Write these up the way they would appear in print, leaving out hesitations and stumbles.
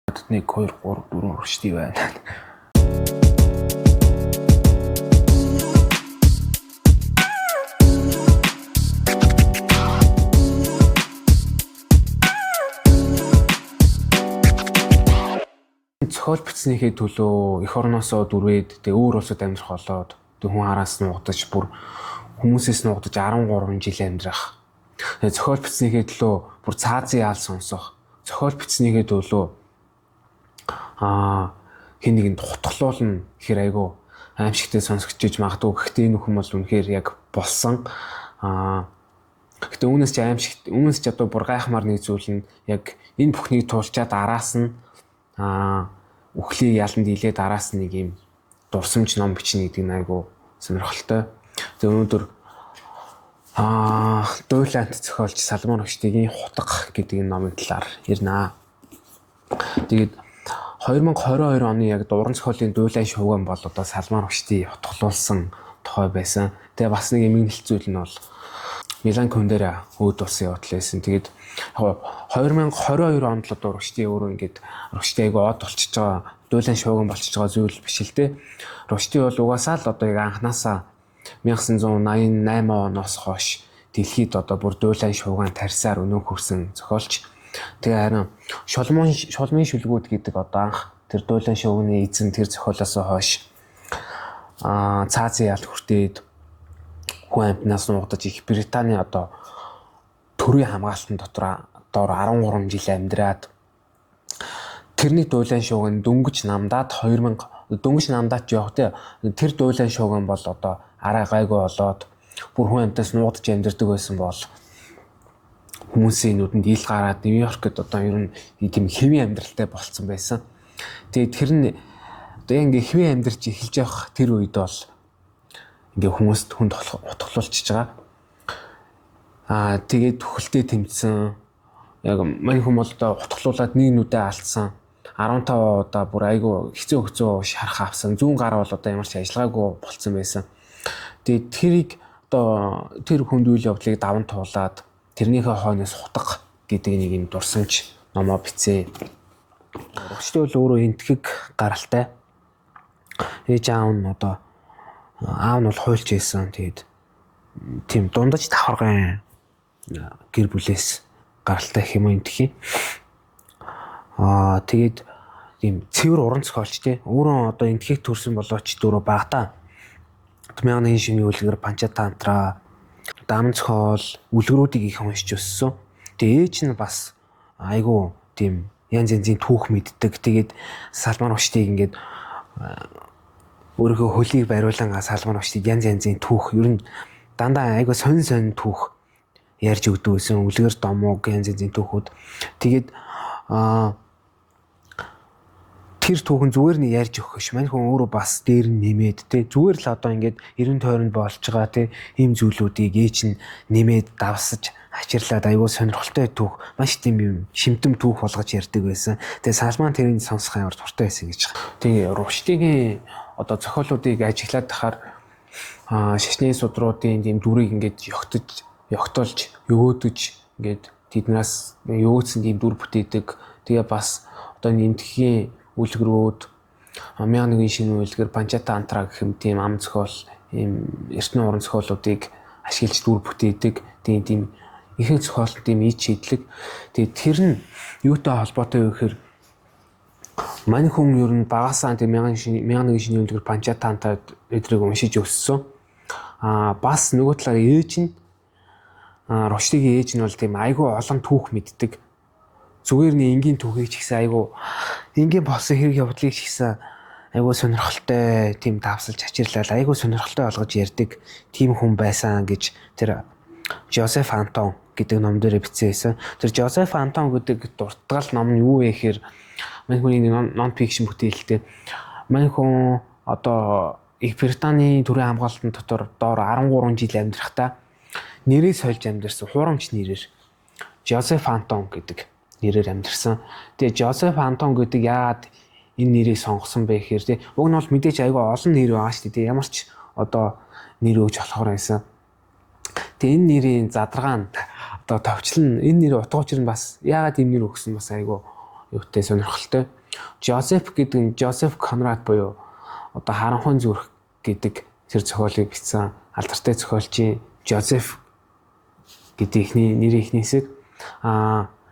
1 2 3 4 урагштай байна. Цохол бичснийхээ төлөө эх орноосоо дүрээд тэгээ өөр улсад амьдрах болоод тэг хүн араас нуугдаж бүр хүмүүсээс нуугдаж 13 жил амьдрах. Тэгээ цохол бичснийхээ төлөө бүр цаазын яал сонсох. Цохол бичснийхээ төлөө хин нэгэнд хутгалуулна гэхээр айгүй аимшигтэй сонсогдож магадгүй. Гэхдээ энэ хүн бол үнэхээр яг болсон. Гэхдээ үүнээс ч одоо бүр гайхмаар нэг зүйл нь яг энэ бүхнийг туулчаад араас нь үхлийн яланд илээд араас нэг юм дурсамж ном бичнэ гэдэг нь айгүй сонирхолтой. Тэгээ өнөөдөр дуйлант зохиолч Салмон Рушдигийн Хутга гэдэг энэ номын талаар ярина. Тэгээд 2022 оны яг дуран зохиолын дуйлан шууган бол одоо Салмон Рушди хутгалуулсан тухай байсан. Тэгээ бас нэг эмгэнэлт зүйл нь бол Милан Кундера өөд улсын явдал байсан. Тэгээд 2022 онд л одоо Рушди өөрөө ингээд Рушди айгүй од болчихж байгаа, дуйлан шууган болчихж байгаа зүйл биш л те. Рушди бол угаасаа л одоо яг анханасаа 1988 оноос хойш дэлхийд одоо бүр дуйлан шууган тарьсаар өнөө хүрсэн зохиолч. Тэгээ харин шулмын шүлгүүд гэдэг одоо анх тэр дуйлан шууганы эзэн тэр зохиолоос хойш цаазын ял хүртээд хүн амтнаас нуугдаж их Британий одоо төрийн хамгаалалтын доор 13 жил амьдраад тэрний дуйлан шууган дөнгөж намдаад явах те тэр дуйлан шууган бол одоо арай гайгүй болоод бүр хүн амтнаас нуугдаж амьдрдаг байсан бол хүмүүсийн нүдэнд ил гараад Нью-Йоркд одоо ер нь тийм хэвийн амьдралтай болцсон байсан. Тэгээд тэр нь одоо ингээ хэвийн амьдрч эхэлж явах тэр үед бол ингээ хүмүүст хүнд утгалуулчихж байгаа. Тэгээд төхөлтэй тэмцсэн. Яг мань хүмүүс одоо утгалуулад нэг нүдээ алдсан. 15 удаа бүр айгүй хэцүү шарах авсан. Зүүн гар бол одоо ямар ч ажиллагаагүй болцсон байсан. Тэгээд тэрийг одоо тэр хүнд үйл явдлыг даван туулаад тэрнийхээ хойноос Хутга гэдэг нэг юм дурсамж номоо бичээ. Рушди бол өөрөө энтхэг гаралтай. Ээж аав нь одоо аав нь бол хуульч байсан. Тэгээд тийм дундаж давхаргын гэр бүлээс гаралтай хэм энтхий. Тэгээд тийм цэвэр уран зохиолч те. Өөрөө одоо энтхийг төрсэн болооч дөрөв багтаа. 1000-ны шөнийн үлгэр Панчатантра дам зохиол үлгэрүүдийг их уншиж өссөн. Тэгээ ээж нь бас айгүй тийм янз янзын түүх мэддэг. Тэгээд Салмон Рушдиг ингээд өөрийнхөө хөлийг бариулан Салмон Рушдид янз янзын түүх ер нь дандаа айгүй сонин түүх ярьж өгдөг байсан. Үлгэр домог янз янзын түүхүүд. Тэгээд тэр түүхэн зүгээр нь ярьж өгөх ш. Мань хүн өөрөө бас дээр нь нэмээд те зүгээр л одоо ингээд 90 тойронд болж байгаа те ийм зүйлүүдийг ээж нь нэмээд давсаж ачирлаад аюул сонирхолтой түүх маш тийм юм шимтэм түүх болгож ярьдаг байсан. Тэгээ Салман тэрийг сонсох амар дуртай байсан гэж байгаа. Тэгээ Рушдигийн одоо зохиолуудыг ажиглаад тахаар шашны судруудын тийм дүрийг ингээд ёгтолж өгөөдөж ингээд тэднээс өгөөдсөн тийм дүр бүтээдэг. Тэгээ бас одоо нэмтгийн үлгэрүүд 1001 шинэ үлгэр Панчатантра гэх юм тийм ам зохиол ийм эртний уран зохиолуудыг ашиглаж дүр бүтээдэг. Тийм ихэнх зохиолт тийм ий шийдлэг. Тэгээ тэр нь юутай холбоотой вэ гэхээр мань хүн ер нь багасаа тийм 1001 шинэ үлгэр Панчатантра эдрийг уншиж өссөн. Бас нөгөө талаар ээж нь Рушдигийн ээж нь бол тийм айгүй олон түүх мэддэг. Зүгээр нэг энгийн түүхийг ч ихсэн айгүй энгийн болсон хэрэг явдлыг ч ихсэн айгүй сонирхолтой тийм давсалж ачирлал айгүй сонирхолтой болгож ярьдаг тийм хүн байсан гэж тэр Жозеф Антон гэдэг ном дээр бичсэн. Тэр Жозеф Антон гэдэг дуртгал ном нь юу вэ гэхээр мань хүний нон фикшн бүтээлтэй. Мань хүн одоо Их Британий төрийн хамгаалтын дотор доор 13 жил амьдрахтаа нэрээ сольж амьдэрсэн хуурамч нэрээр Жозеф Антон гэдэг нэрээр амьдэрсэн. Тэгээ Жозеф Антон гэдэг яагаад энэ нэрийг сонгосон бэ гэхээр тий уг нь бол мэдээж айгүй олон нэр байгаа шүү дээ. Ямар ч одоо нэр өгж болохоор байсан. Тэгээ энэ нэрийн задаргаанд одоо товчлон энэ нэр утга учир нь бас яагаад ийм нэр өгсөн бас айгүй юутай сонирхолтой. Жозеф Конрад буюу одоо харанхуйн зүрх гэдэг тэр зохиолыг бичсэн алдартай зохиолчийн Жозеф гэдэг нэрийн эхний хэсэг.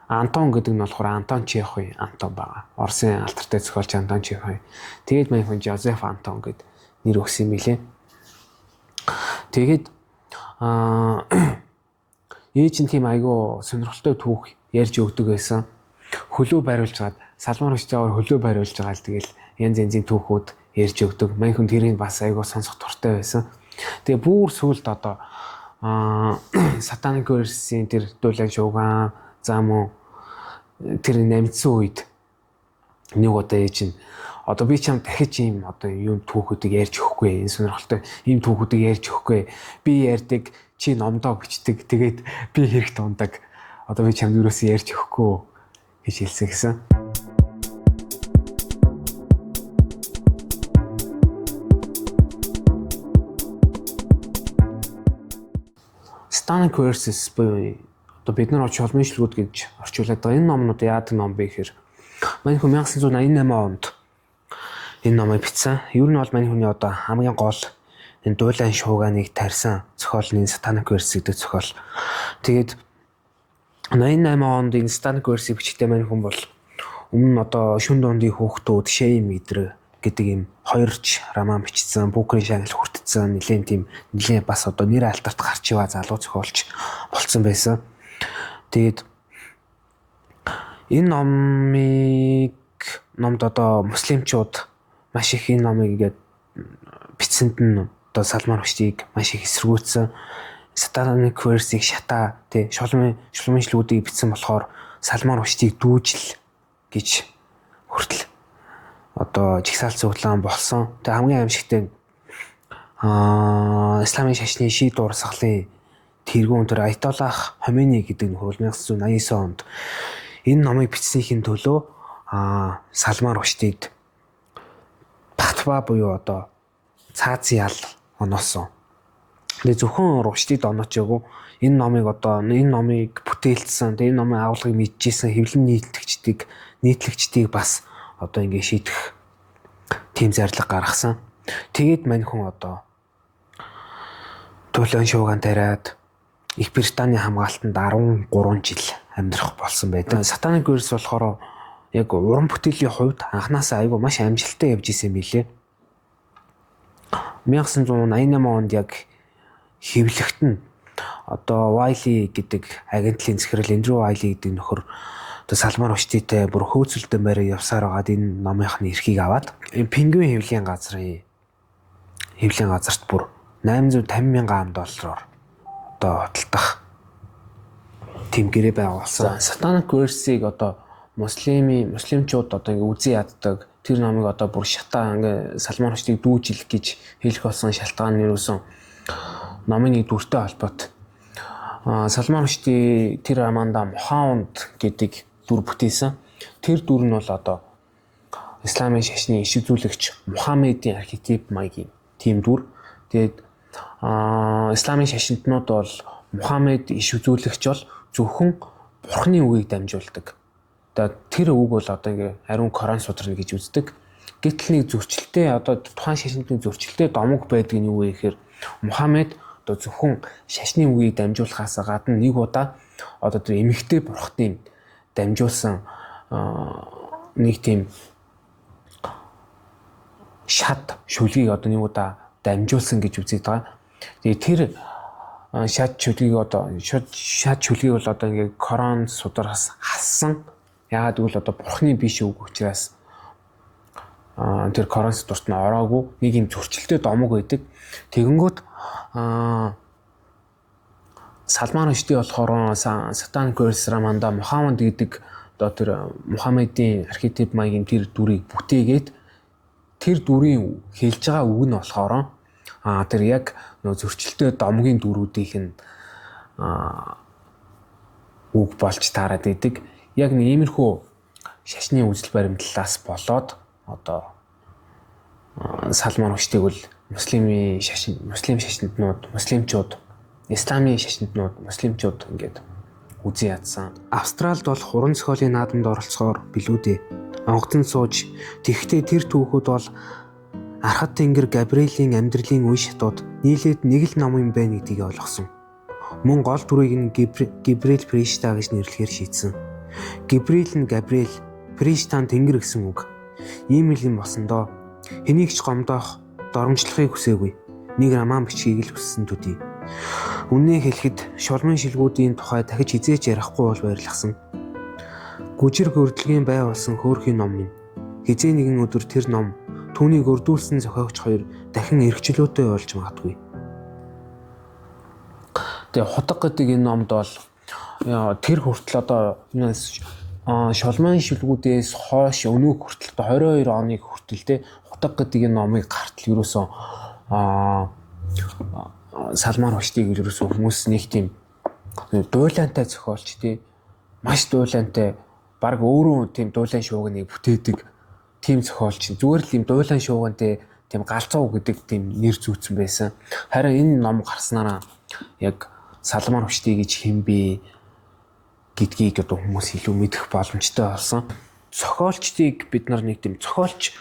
Антон гэдэг нь болохоор Антон Чеховын Антон байгаа. Оросын алдартай зохиолч Антон Чехов. Тэгээд маань хүн Жозеф Антон гэд нэр өгсөн юм билээ. Тэгээд ээж нь тийм айгүй сонирхолтой түүх ярьж өгдөг байсан. Хөлөө бариулж гад салмаар өчтөөр хөлөө бариулж байгаа л тэгэл янз янзын түүхүүд ярьж өгдөг. Маань хүн тэрийг бас айгүй сонсох дуртай байсан. Тэгээ бүр сүлд одоо Satanic Verse-ийн тэр дуулан шууган зам уу тэр намцсан үед нэг удаа ээж нь одоо би чам дахиж ийм одоо юм түүхүүдийг ярьж өгөхгүй энэ сонирхолтой ийм түүхүүдийг ярьж өгөхгүй би ярьдаг чи номдоо бичдэг тэгээд би хэрэгт ундаг одоо би чамд юуроос ярьж өгөхгүй гэж хэлсэн гэсэн. Satanic Verses буюу одоо бид нар чулмын шүлгүүд гэж орчуулад байгаа. Энэ номнууд яадаг ном бэ гэхээр манай хүн 1988 онд энэ номыг бичсэн. Ер нь бол манай хүний одоо хамгийн гол энэ дуулан шууганыг тарьсан зохиол нь Satanic Verse гэдэг зохиол. Тэгээд 88 онд энэ Satanic Verse бичгтээ манай хүн бол өмнө нь одоо шүн дундын хүүхдүүд Shame гэдэг ийм 2 роман бичсэн, Бүкрийн шагнал хүртсэн, нэлээд бас одоо нэр алдарт гарч иваа залуу зохиолч болсон байсан. Тэгээд энэ номд одоо муслимчууд маш их энэ номыг ингээд бичсэнд нь одоо салмаар хүчийг маш их эсэргүүцсэн. Satanic Verse-ийг шатаа тий шулмын шүлгүүдийг бичсэн болохоор салмаар хүчийг дүүжил гэж хүртэл одоо жигсаал цуглаан болсон. Тэгээ хамгийн аимшигтай исламын шашны шийд урсгалын тэргүүн тэр Айтолах Хоменей гэдэг нь 1989 онд энэ номыг бичснийхин төлөө Салман Рушдид Патва буюу одоо цаазын ял оноосон. Тэгээ зөвхөн Рушдид оноочихгүй энэ номыг бүтээлсэн, энэ номын агуулгыг мэдчихсэн хэвлэн нийтлэгчдийг бас одоо ингэ шийдэх тийм зарлага гаргасан. Тэгээд мань хүн одоо дуулан шууган тариад Их Британий хамгаалтанд 13 жил амьдрах болсон байдаг. Satanic Verse болохоор яг уран бүтээлийн хувьд анханасаа айгүй маш амжилттай явж исэн билээ. 1988 онд яг хэвлэгт нь одоо Wiley гэдэг агентлын захирал Эндрю Wiley гэдэг нөхөр одоо Салман Рушдитэй бүр хөөцөлдөн байраа явсаар байгаад энэ номынхны эрхийг аваад Пингвин хэвлэлийн газарт бүр 850 мянган $800 одоо хөдөлтөх тийм гэрээ байгуулсан. Satanic Verse-ийг одоо муслимчууд одоо ингээ үзий яддаг. Тэр номыг одоо бүр шатаа ингээ Салман Рушдиг дүүжил гэж хэлэх болсон шалтгаан нь юусэн номын нэг дүртэй холбоотой. Салман Рушди тэр романда Мухаммад гэдэг дүр бүтээсэн. Тэр дүр нь бол одоо исламын шашны иш үзүүлэгч Мухаммедийн архетип маягийн тийм дүр. Тэгээд исламын шашинтнууд бол Мухаммед иш үзүүлэгч бол зөвхөн Бурхны үгийг дамжуулдаг. Тэгээд тэр үг бол одоо ингээ ариун Коран судрна гэж үздэг. Гэтэл нэг зөрчилтэй одоо тухайн шашинтны зөрчилтэй домог байдаг нь юу вэ гэхээр Мухаммед одоо зөвхөн шашны үгийг дамжуулахаас гадна нэг удаа одоо тэр эмэгтэй бурхтын дамжуулсан нэг тийм шат шүлгийг одоо нэг удаа дамжуулсан гэж үзээд байгаа. Тэгээ тэр шат шүлгийг бол одоо ингээ Коран судраас хассан. Яагаад гэвэл одоо бурхны биш үг учраас тэр Коран судурт нь ороогүй нэг юм зөрчилтэй домог байдаг. Тэгэнгүүт Салман Рушди болохоор Satanic Verse романда Мухаммад гэдэг одоо тэр Мухаммедийн архетип маягийн тэр дүрийг бүтээгээд тэр дүрийн хэлж байгаа үг нь болохоор тэр яг нөө зөрчилтэй домгийн дүрүүдийнх нь үг болж таарад идэг. Яг нэг иймэрхүү шашны үзэл баримтлалаас болоод одоо Салман Рушдиг бол муслим шашинтнууд, муслимчууд, исламын шашинтнууд, муслимчууд ингээд үзэн ядсан. Австралид бол уран зохиолын наадамд оролцохоор билүү дээ. Онгоцон сууж тэгэхдээ тэр түүхүүд бол Архад тэнгэр Габриэлийн амьдралын үе шатууд нийлээд нэг л ном юм байна гэдгийг ойлгосон. Мөн гол дүрийг нь Габриэл Пришта гэж нэрлэхээр шийдсэн. Габриэл нь Габриэл, Пришта нь тэнгэр гэсэн үг. Ийм л юм босондоо хэнийг ч гомдоох, доромжлохыг хүсээгүй. Нэг роман бичгийг л хүссэн төдий. Үнэн хэлэхэд шулмын шилгүүдийн тухай дахиж хизээж ярихгүй бол баярлахсан. Гүжир хөрдлөгийн бай болсон хөөрхийн ном минь. Хизээ нэгэн өдөр тэр ном түүнийг өрдүүлсэн зохиогч хоёр дахин эргчлөөтэй болж магадгүй. Тэгээ хутаг гэдэг энэ номд бол тэр хүртэл одоо шулмын шилгүүдээс хойш өнөө хүртэл 22 оныг хүртэл те хутаг гэдэг энэ номыг гартал ерөөсөө Салман Рушдиг ерөөсөө хүмүүс нэг тийм дуулаантай зохиолч те маш дуулаантай баг өөрөө тийм дуулаан шуугныг бүтээдэг тийм зохиолч зүгээр л юм дуулаан шуугантай тийм галзуу гэдэг тийм нэр зүүцсэн байсан. Харин энэ ном гарснараа яг Салман Рушди гэж хэм бэ гэдгийг одоо хүмүүс илүү мэдэх боломжтой болсон. Зохиолчдыг бид нар нэг тийм зохиолч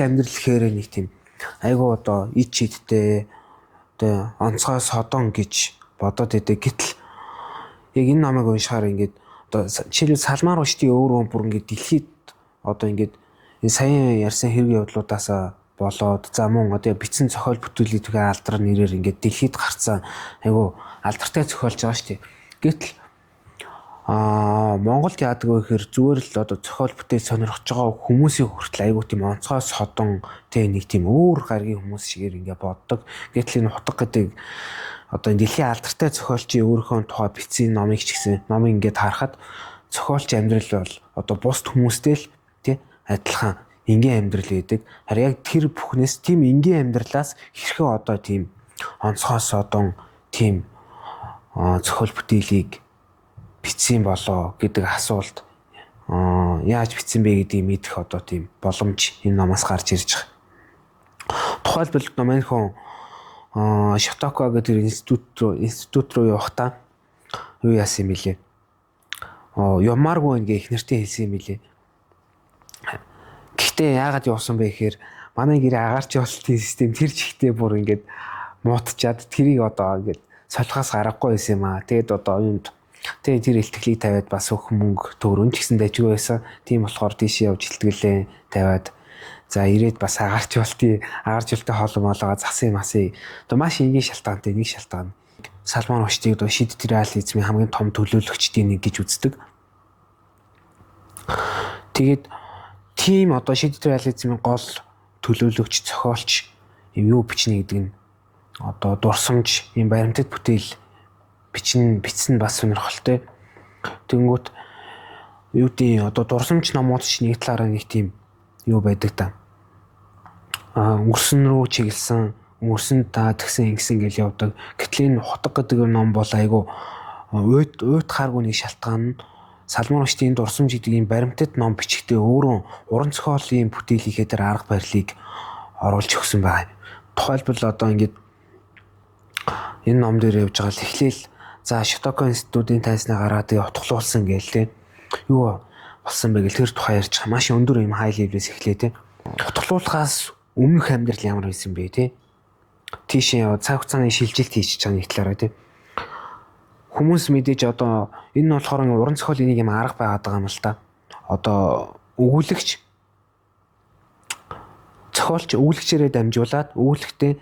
амьдрал гэхээр нэг тийм айгуу одоо ид чидтэй одоо онцгой содон гэж бодоод идэг. Гэтэл яг энэ номыг уншихаар ингээд одоо жишээлбэл Салман Рушди өөрөө бүр ингээд дэлхийд одоо ингээд энэ саяхан ярьсан хэрэг явдлуудаас болоод за мөн одоо бичсэн зохиол бүтээлүүдийн алдар нэрээр ингээд дэлхийд гарцсан айгу алдартай зохиолж байгаа шүү дээ. Гэтэл Монголд яадаг вэ гэхээр зүгээр л одоо зохиол бүтээл сонирхож байгаа хүмүүсийн хүртэл айгу тийм онцгой содон тэг нэг тийм өөр гаргийн хүмүүс шигээр ингээд боддог. Гэтэл энэ хутаг гэдэг одоо энэ дэлхийн алдартай зохиолчийн өөрийнхөө тухай бичсэн номыг ч гэсэн номыг ингээд харахад зохиолч амьдрал бол одоо бусд хүмүүстэй л тий адилхан энгийн амьдрал байдаг. Харин яг тэр бүхнээс тийм энгийн амьдралаас хэрхэн одоо тийм онцгой содон тийм зохиол бүтээлийг бичсэн болоо гэдэг асуулт яаж бичсэн бэ гэдгийг мэдэх одоо тийм боломж энэ номоос гарч ирж байгаа. Тухайлбал Номынхон Шотоко гэдэг институт руу явахдаа юу яасан юм бэлээ? Ямааргүй ингээ их нэртэй хэлсэн юм бэлээ. Гэхдээ яагаад явсан бэ гэхээр манай гэрээ агаарч явалтын систем тэр чигтээ бүр ингээд муутчаад тэрийг одоо ингээд солихоос гарахгүй байсан юм аа. Тэгээд одоо юунд тэгээд тэр илтгэлийг тавиад бас өөх мөнгө төгрөн ч гэсэн дайжгүй байсан. Тийм болохоор тийш явж илтгэлээ тавиад за ирээд бас агаарч явалтын хоолой молоо засын масын одоо маш энгийн шалтгаантай нэг шалтгаан. Салман Рушдиг одоо шиддет реализмын хамгийн том төлөөлөгчдийн нэг гэж үздэг. Тэгээд тийм одоо шиддет реализмын гол төлөөлөгч зохиолч юу бичнэ гэдэг нь одоо дурсамж юм баримтат бүтээл бичсэн бас сонирхолтой. Тэнгүүт юу тийм одоо дурсамж номууд ч нэг талаараа нэг тийм юу байдаг та. Өнгөрсөн рүү чиглэсэн, өнгөрсөн та тэгсэн ингэсэн гэж явдаг. Гэтэл энэ хутаг гэдэг ном бол айгу уйтхааргүй нэг шалтгаан нь Салман Рушдийн дурсамж гэдэг ийм баримтат ном бичгтээ өөрөө уран зохиолын бүтээлийнхээ дээр арга барилыг оруулж өгсөн байна. Тухайлбал одоо ингээд энэ ном дээр явж байгаа л эхлээл за Шотоко институтын тайзнаа гараад утгалуулсан гээл те. Юу болсон бэ гэл тэр тухай ярьж байгаа. Маш өндөр юм хай левлээс эхлэе те. Утгалуулахаас өмнөх амьдрал ямар байсан бэ те. Тийшээ яваад цаг хугацааны шилжилт хийж байгаа нэг талаараа те. Хүмүүс мэдээж одоо энэ нь болохоор уран зохиолын нэг юм арга байгаад байгаа юм л та. Одоо өгүүлэгч зохиолч өгүүлэгчээрээ дамжуулаад өгүүлэгтээ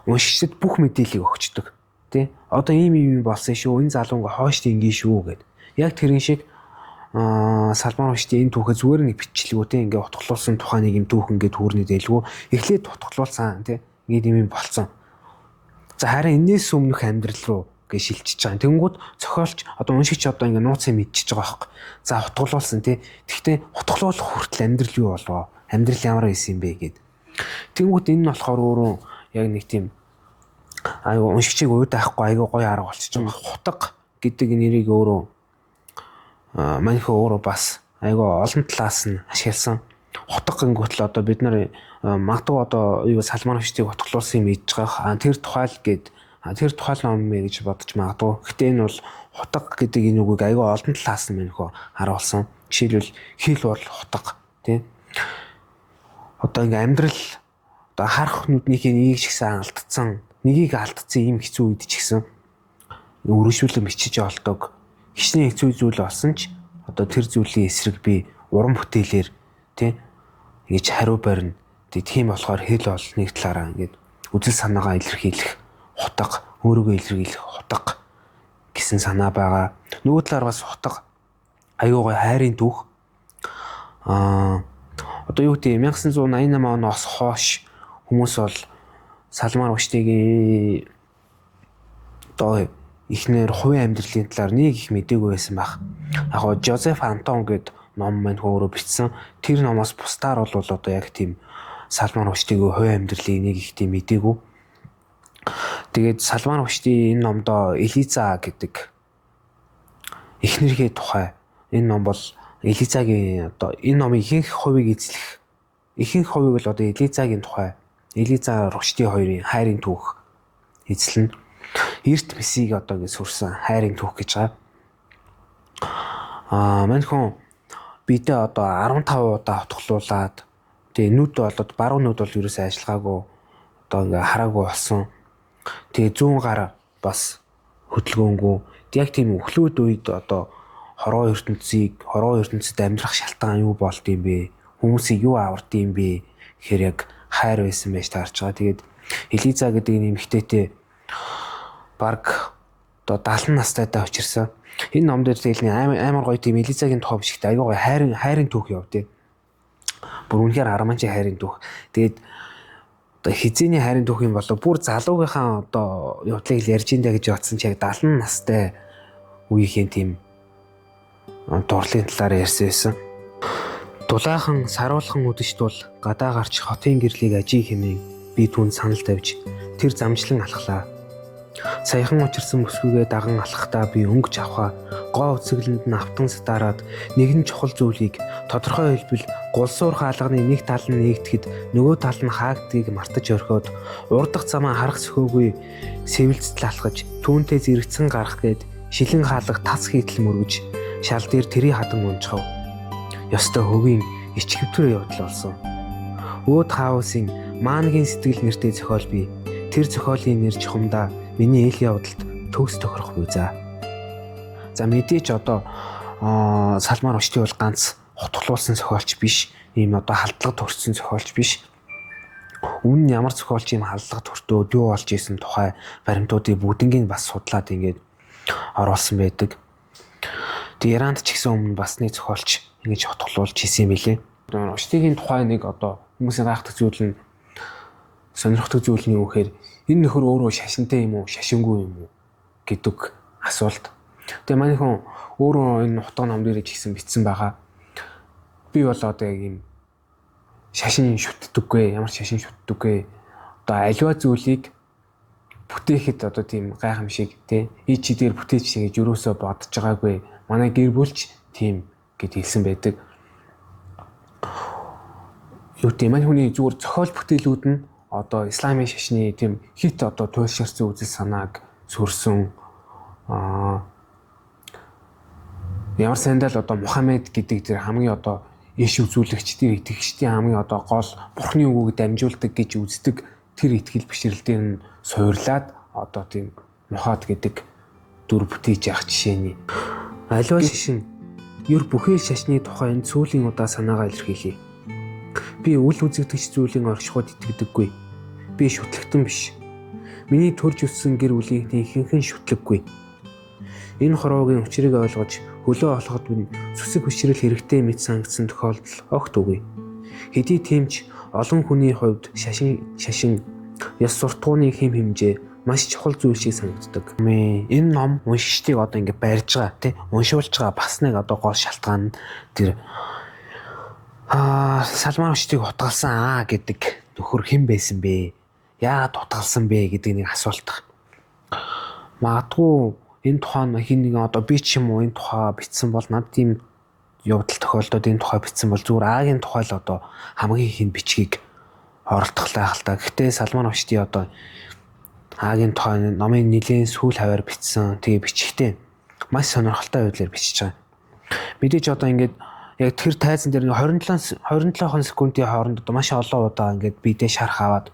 уншигчдад бүх мэдээллийг өгчдөг. Тэ? Одоо ийм болсон шүү. Энэ залууга хойш ингийн шүү гэд. Яг тэрэн шиг Салман Рушди энэ түүхээ зүгээр нэг бичлэгүү те ингээ утгалуулсан тухайн нэг юм түүх ингээ түүрний дээлгүү эхлээд утгалуулсан те. Ингээд юм болцсон. За харин энэс өмнөх амьдрал руу гэж шилжиж байгаа. Тэнгүүд зохиолч одоо уншигч одоо ингээ нууцыг мэдчихэж байгаа байхгүй. За утгалуулсан те. Тэгтээ утгалуулах хүртэл амьдрал юу болов? Амьдрал ямар байсан юм бэ гэд. Тэнгүүд энэ нь болохоор өөрөө яг нэг тийм айгу уншигчийг уйд байхгүй айгу гоё арга болчихж байгаа. Хутаг гэдэг нэрийг өөрөө манайхаа өөрөө бас айгу олон талаас нь ашигласан. Хутаг гингүүтэл одоо бид нар магадгүй одоо юу Салман Рушдиг утгалуулсан юм ийж байгаа. Тэр тухайл гээд Тэр тухайн ном мэ гэж бодож магадгүй. Гэтэ энэ бол хутга гэдэг энэ үгийг аюу олон талаас нь мэнхөө харуулсан. Жишээлбэл хил бол хутга тий. Одоо ингээ амьдрал одоо харах нүднийхээ нэгийг ч гэсэн алдсан, нэгийг алдсан ийм хэцүү үед ч гэсэн өргөжүүлэн бичиж олдог. Хичнээн хэцүү зүйл болсон ч одоо тэр зүйлийн эсрэг би уран бүтээлээр тий ингэж хариу барина. Тийм болохоор хэл бол нэг талаараа ингээд үзэл санаагаа илэрхийлэх хутга, өөрийгөө илэрхийлэх хутга гэсэн санаа байгаа. Нөгөө талаар бас хутга аюугай хайрын түүх. Одоо юу гэдэг 1988 оноос хойш хүмүүс бол Салман Рушдигийн одоо ихнэр хувийн амьдралын талаар нэг их мэдээгүй байсан баг. Яг гоо Жозеф Антон гэдэг ном маань өөрөө бичсэн. Тэр номоос бусдаар бол одоо яг тийм Салман Рушдигийн хувийн амьдралыг нэг их тийм мэдээгүй. Тэгээд Салман Рушди энэ номдоо Элиза гэдэг эхнэрийнхээ тухай энэ ном бол Элизагийн одоо энэ номын ихэнх хувийг эзлэх ихэнх хувийг бол одоо Элизагийн тухай Элиза Рушди хоёрын хайрын түүх эзлэн эрт месийг одоо гэж сурсан хайрын түүх гэж байгаа. Манайхан бидээ одоо 15 удаа утгалуулад тэгээ нүд болоод баруун нүд бол ерөөсөө ажиллагаагүй одоо ингээ хараагүй болсон. Тэгээ 100 гар бас хөдөлгөөнгүй. Яг тийм өхлөөд үед одоо хорвоо ертөнцид амьдрах шалтгаан юу болд юм бэ? Хүмүүсийг юу авард юм бэ? Гэхээр яг хайр байсан байж таарч байгаа. Тэгээд Элиза гэдэг нэмэгтэйтэй баг одоо 70 настайдаа очирсан. Энэ ном дээр тэгэл амар гоё тийм Элизагийн тухай бишгтэй аюу гоё хайрын түүх явдээ. Бүр үнэхээр арманчи хайрын түүх. Тэгээд одоо хизээний хайрын түүх юм болоо бүр залуугийнхаа одоо явдлыг ярьж индэ гэж бодсон чи яг 70 настай үеийн тийм дурлалын талаар ярьсан байсан. Дулаахан саруулхан үдэшт бол гадаа гарч хотын гэрлийг ажиг хэмээн би түүнд санал тавьж тэр замжлан алхлаа. Саяхан учирсан мөсгүйгээ даган алхахдаа би өнгөж авахаа гоо үцэглэнд нь автан сатаарад нэгэн чухал зүйлийг тодорхой хэлбэл гулсуур хаалганы нэг тал нь нээгдэхэд нөгөө тал нь хаагдгийг мартаж орхиод урдах замаа харах сөхөөгүй сэвэлцэл алхаж түүнтэй зэрэгцэн гарах гээд шилэн хаалга тас хийтэл мөргөж шал дээр тэрий хадан унчхав. Ёстой хөгийн ичгэвтэр явдал болсон. Өөд хаусын Маангийн сэтгэл нэртэй зохиол бий. Тэр зохиолын нэр чухамдаа миний эл явдалд төгс тохирох буй за. За мэдээч одоо Салман Рушди бол ганц хутгалуулсан зохиолч биш. Ийм одоо халдлага төрсөн зохиолч биш. Өмнө нь ямар зохиолч ийм халдлага төртөө юу болж исэн тухай баримтуудыг бүгднийг бас судлаад ингээд оруулсан байдаг. Тэгээ Иранд ч гэсэн өмнө бас нэг зохиолч ингэж хутгалуулж хийсэн юм билээ. Руштигийн тухай нэг одоо хүмүүсийн гайхдаг зүйл нь сонирхдаг зүйл нь юу гэхээр энэ нөхөр өөрөө шашинтай юм уу, шашингүй юм уу гэдэг асуулт. Тэгээ манайхан өөрөө энэ утга ном дээр ч гэсэн бичсэн байгаа. Би бол одоо яг юм шашин шүтдэггүй, ямар шашин шүтдэггүй. Одоо аливаа зүйлийг бүтээхэд одоо тийм гайхамшиг тий чи дээр бүтээч гэж юусоо бодож байгаагүй. Манай гэр бүлч тийм гэд хэлсэн байдаг. Юу тийм маань хүний зүгээр зохиол бүтээлүүд нь одоо исламын шашны тийм хит одоо туйлширсан үзэл санааг сүрсэн ямар сандал одоо Мухаммед гэдэг тэр хамгийн одоо иш үзүүлэгч тэр итгэгчдийн хамгийн одоо гол бурхны үгөөг дамжуулдаг гэж үздэг тэр итгэл бишрэл дээр нь суурлаад одоо тийм мухад гэдэг дүр бүтээж явах жишээний аливаа шашин ер бүхэл шашны тухайн сүүлийн удаа санаагаа илэрхийлье. Би үл үзэгдэгч зүйлийн оршихуйд итгэдэггүй. Би шүтлэгтэн биш. Миний төрж өссөн гэр бүлийнхний ихэнхэн шүтлэггүй. Энэ хорвоогийн учрыг ойлгож хөлөө олоход минь сүсэг хүчрэл хэрэгтэй мэт сангадсан тохиолдол огт үгүй. Хэдий тэмч олон хүний хувьд шашин ёс суртахууны хэм хэмжээ маш чухал зүйл шиг санагддаг. Энэ ном уншигчдыг одоо ингэ барьж байгаа тий уншуулж байгаа бас нэг одоо гол шалтгаан тэр Салман Рушдиг утгалсан гэдэг нөхөр хэн байсан бэ? Яагаад утгалсан бэ гэдэг нэг асуулт. Магадгүй энэ тухайн хин нэгэн одоо би ч юм уу энэ тухай бичсэн бол над тийм явдал тохиолдоод энэ тухай бичсэн бол зүгээр Агийн тухай л одоо хамгийн их энэ бичгийг оролдохлаа хальтаа. Гэхдээ Салман Рушди одоо Агийн тухай номын нэлийн сүүл хаваар бичсэн. Тэгээ бичихтэй маш сонирхолтой байдлаар бичиж байгаа. Мэдээж одоо ингээд яг тэр тайзан дээр 27 секундын хооронд одоо маш олон удаа ингээд бидээ шарах аваад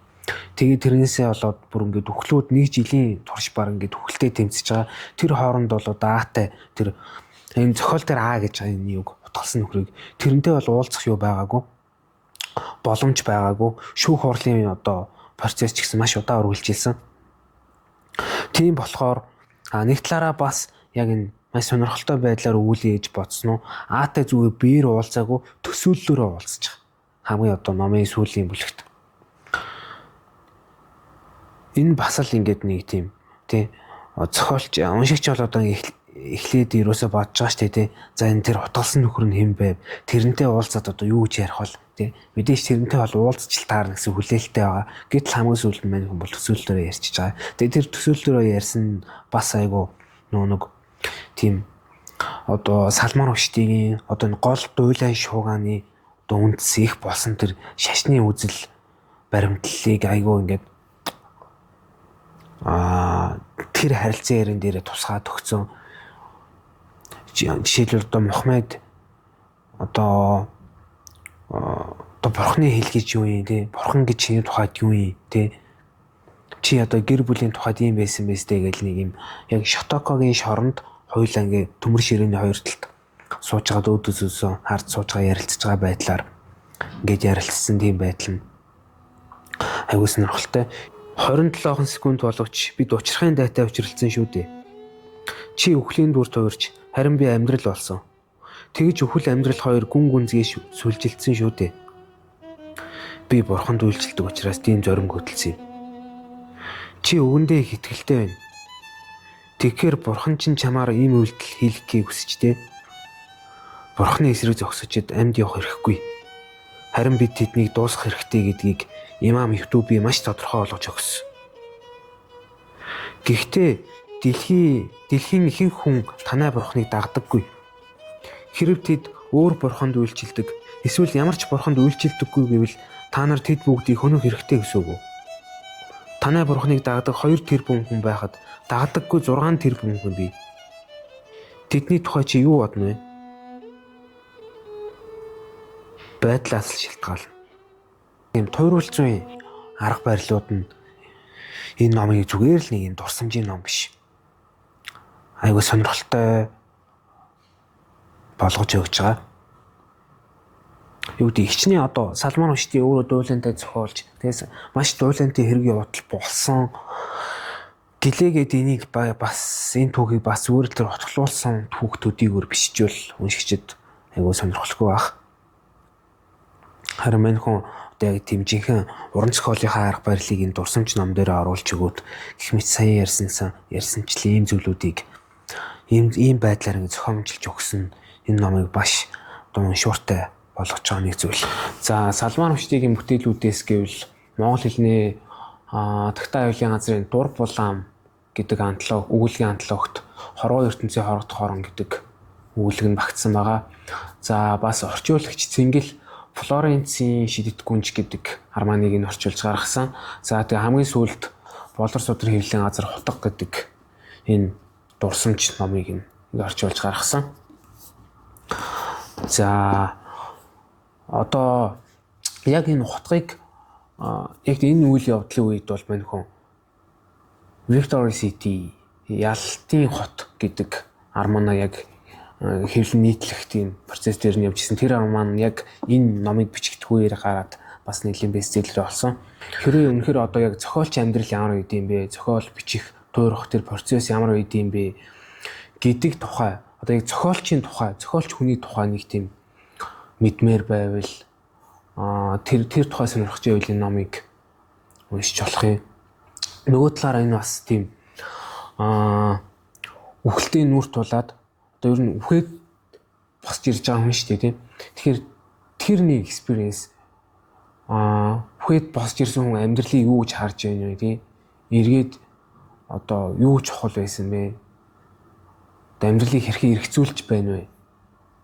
тэгээд тэрнээсээ болоод бүр ингээд үхлүүд 1 жилийн турш баг ингээд үхэлтэй тэмцэж байгаа. Тэр хооронд бол одоо Атай тэр энэ зохиол дээр А гэж байгаа энэ юг утгалсан нөхрийг тэрнтэй бол уулзах юу байгаагүй. Боломж байгаагүй. Шүүх хурлын одоо процесс ч гэсэн маш удаа үргэлжилсэн. Тийм болохоор нэг талаараа бас яг энэ маш сонирхолтой байдлаар үүлээ гэж бодсон уу? Аатай зүгээр биеэр уулзаагүй төсөөллөөрөө уулзаж байгаа. Хамгийн одоо номын сүүлийн бүлэгт. Энэ бас л ингээд нэг тийм тий зохиолч уншигч бол одоо эхлээд юусоо бодож байгаа шүү дээ тий. За энэ тэр утгалсан нөхөр нь хэн байв? Тэрнтэй уулзаад одоо юу гэж ярих бол тий. Мэдээж тэрнтэй бол уулзч л таарна гэсэн хүлээлттэй байгаа. Гэтэл хамгийн сүүлд мань хүн бол төсөөллөөрөө ярьчихж байгаа. Тэгээ тэр төсөөллөөрөө ярьсан бас айгу нэг тийм одоо Салман Рушдигийн одоо энэ гол дуйлан шуугааны одоо үндэс их болсон тэр шашны үзэл баримтлалыг айгу ингээд тэр харилцан ярин дээрээ тусгаад өгсөн. Жишээлбэл одоо Мухаммед одоо бурхны хэл гэж юу юм те бурхан гэж чиний тухайд юу юм те чи одоо гэр бүлийн тухайд юм байсан мэстэй гэл нэг юм яг Шотокогийн шоронд хоёулаа ингээ төмөр ширээний хоёр талд сууж байгаа өөдөөсөө хард сууж байгаа ярилцж байгаа байдлаар ингээд ярилцсан тийм байдал нь айгуу сонирхолтой. 27 секунд боловч бид учрахын дайтай учралцсан шүү дээ. Чи үхлийн дүр туурч харин би амьдрал болсон. Тэгж үхэл амьдрал хоёр гүн гүнзгий сүлжилдсэн шүү дээ. Би бурханд үйлчлдэг учраас тийм зориг хөдөлсөн юм. Чи өвөндөө их итгэлтэй байна. Тэгэхээр бурхан чинь чамаар ийм үйлдэл хийлгэхийг хүсчтэй. Бурханы эсрэг зогсочод амьд явах хэрэггүй. Харин бид тэднийг дуусгах хэрэгтэй гэдгийг Имам YouTube маш тодорхой болгож өгсөн. Гэхдээ дэлхийн ихэнх хүн танай бурханыг дагдаггүй. Хэрв тэд өөр бурханд үйлчилдэг, эсвэл ямар ч бурханд үйлчилдэггүй гэвэл та нар тэд бүгдийг хөнөх хэрэгтэй гэсэн үг. Танай бурханыг дагдаг 2 тэрбум хүн байхад дагдаггүй 6 тэрбум хүн бий. Тэдний тухай чи юу бодно вэ? Байдлаас л шалтгаална. Ийм туйруулцсан арга барилууд нь энэ номыг зүгээр л нэг юм дурсамжийн ном биш. Айгуу сонирхолтой болгож өгч байгаа. Юу гэдэг ихчний одоо Салман Рушди өөрөө дуйлантай зохиолж тэгээс маш дуйлантай хэрэг явдал болсон. Гэлээгээд энийг бас энэ түүхийг бас зүгээр л тэр утгалуулсан түүхтүүдийг биччихвэл уншигчид айгуу сонирхолтой байх. Харин мань хүн одоо яг тийм жинхэнэ уран зохиолынхаа арга барилыг энэ дурсамж ном дээр оруулж өгөөд гэх мэт сайн ярьсанчлээ ийм зүйлүүдийг ийм байдлаар ингэ зохиомжилж өгсөн энэ номыг баш одоо шууртай болгож байгаа нэг зүйл. За Салман Рушдигийн бүтээлүүдээс гэвэл монгол хэлний Тагтаа аюулын газрын дур булаам гэдэг өгүүлгийн антологт хорвоо ертөнцийн хорогдох хорон гэдэг өгүүлэг нь багтсан байгаа. За бас орчуулагч Цэнгэл Флоренцийн шидэт гүнж гэдэг арманыг нь орчуулж гаргасан. За тэгээ хамгийн сүүлд Болор судар хэвлэлийн газар хутга гэдэг энэ дурсамж номыг нь орчуулж гаргасан. За одоо яг энэ хутгыг яг энэ үйл явдлын үед бол мань хүн Victory City Ялтын хот гэдэг армана яг хэвлэн нийтлэх тийм процесс дээр нь явжсэн. Тэр арман яг энэ номыг бичигдэхүүгээр гараад бас нэлийн бестселлер болсон. Хэрвээ үнэхээр одоо яг зохиолч амьдрал ямар үед юм бэ? Зохиол бичих, туурах тэр процесс ямар үед юм бэ гэдэг тухай одоо яг зохиолчийн тухай, зохиолч хүний тухай нэг тийм мэдмээр байвал тэр тухай сонирхож байвал энэ номыг уншиж болох юм. Нөгөө талаараа энэ бас тийм үхэлтийн нүрт тулаад одоо ер нь үхээд босч ирж байгаа хүн шүү дээ тийм. Тэгэхээр тэр нэг experience үхээд босч ирсэн хүн амьдралыг юу гэж харж байна вэ тийм. Эргээд одоо юу чухал байсан бэ? Амьдралыг хэрхэн эргцүүлж байна вэ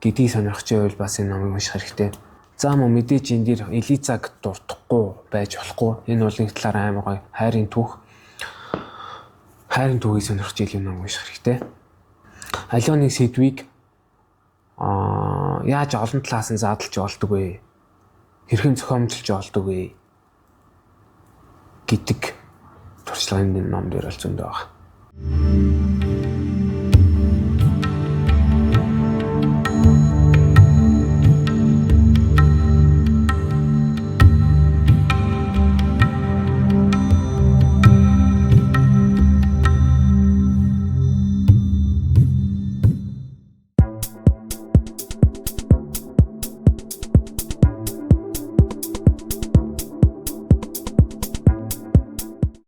гэдгийг сонирхож байвал бас энэ номыг унших хэрэгтэй. За мөн мэдээж энэ дээр Элизаг дуртахгүй байж болохгүй. Энэ бол нэг талаар амар гоё хайрын түүх. хайрын түүхийг сонирхож илүү ном унших хэрэгтэй. Аливаа нэг сэдвийг яаж олон талаас нь задлж олдог вэ? Хэрхэн зохиомжлж олдог вэ гэдэг туршлагын ном дээр бол зөндөө байна.